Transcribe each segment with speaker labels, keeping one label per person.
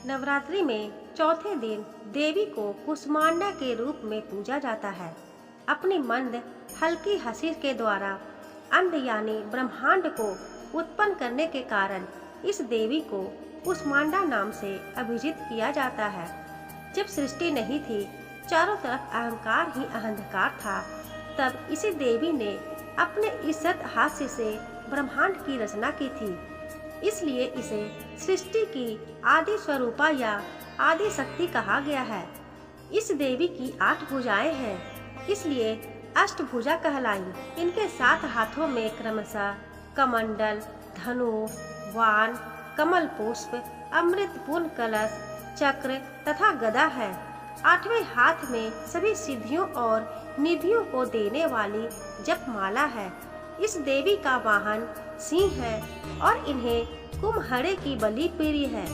Speaker 1: नवरात्रि में चौथे दिन देवी को कुष्मांडा के रूप में पूजा जाता है। अपनी मंद हल्की हंसी के द्वारा अंड यानी ब्रह्मांड को उत्पन्न करने के कारण इस देवी को कुष्मांडा नाम से अभिहित किया जाता है। जब सृष्टि नहीं थी, चारों तरफ अहंकार ही अहंकार था, तब इसी देवी ने अपने इज्जत हास्य से ब्रह्मांड की रचना की थी। इसलिए इसे सृष्टि की आदि स्वरूपा या आदि शक्ति कहा गया है। इस देवी की 8 भुजाएं हैं, इसलिए अष्टभुजा कहलाई। इनके 7 हाथों में क्रमशः कमंडल, धनुष, वाण, कमल पुष्प, अमृतपूर्ण कलश, चक्र तथा गदा है। 8वें हाथ में सभी सिद्धियों और निधियों को देने वाली जपमाला है। इस देवी का वाहन सिंह है और इन्हें कुम्हड़े की बलि प्रिय है।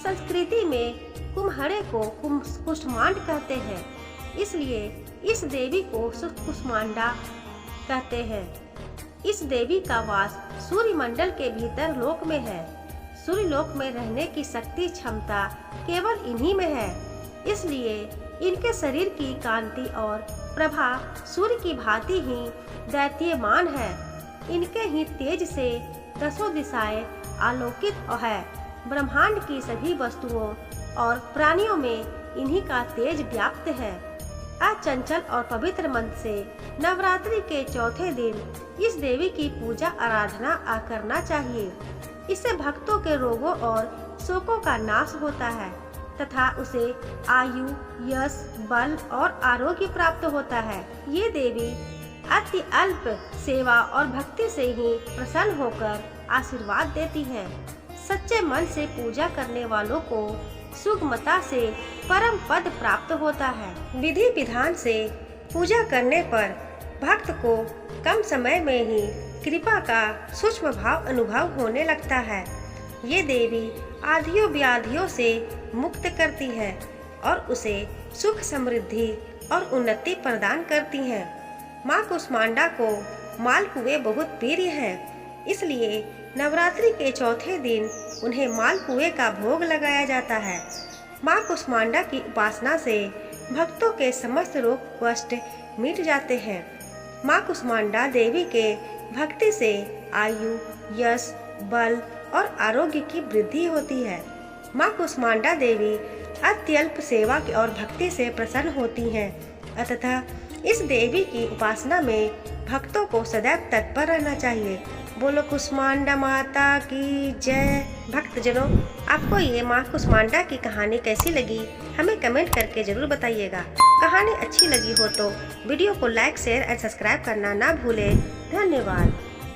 Speaker 1: संस्कृति में कुम्हड़े को कुष्मांड कहते हैं, इसलिए इस देवी को कुष्मांडा कहते हैं। इस देवी का वास सूर्य मंडल के भीतर लोक में है। सूर्य लोक में रहने की शक्ति क्षमता केवल इन्हीं में है, इसलिए इनके शरीर की कांति और प्रभा सूर्य की भांति ही दैत्यमान है। इनके ही तेज से 10 दिशाएं आलोकित है। ब्रह्मांड की सभी वस्तुओं और प्राणियों में इन्हीं का तेज व्याप्त है। अचंचल और पवित्र मन से नवरात्रि के चौथे दिन इस देवी की पूजा आराधना करना चाहिए। इससे भक्तों के रोगों और शोकों का नाश होता है तथा उसे आयु, यश, बल और आरोग्य प्राप्त होता है। ये देवी अति अल्प सेवा और भक्ति से ही प्रसन्न होकर आशीर्वाद देती है। सच्चे मन से पूजा करने वालों को सुगमता से परम पद प्राप्त होता है। विधि विधान से पूजा करने पर भक्त को कम समय में ही कृपा का सूक्ष्म भाव अनुभव होने लगता है। ये देवी आधियों व्याधियों से मुक्त करती है और उसे सुख, समृद्धि और उन्नति प्रदान करती है। माँ कुष्मांडा को मालपुए बहुत प्रिय है, इसलिए नवरात्रि के चौथे दिन उन्हें मालपुए का भोग लगाया जाता है। माँ कुष्मांडा की उपासना से भक्तों के समस्त रोग कष्ट मिट जाते हैं। माँ कुष्मांडा देवी के भक्ति से आयु, यश, बल और आरोग्य की वृद्धि होती है। माँ कुष्मांडा देवी अत्यल्प सेवा और भक्ति से प्रसन्न होती हैं, अतः इस देवी की उपासना में भक्तों को सदैव तत्पर रहना चाहिए। बोलो कुष्मांडा माता की जय। भक्तजनों, आपको ये माँ कुष्मांडा की कहानी कैसी लगी हमें कमेंट करके जरूर बताइएगा। कहानी अच्छी लगी हो तो वीडियो को लाइक, शेयर और सब्सक्राइब करना ना भूलें। धन्यवाद।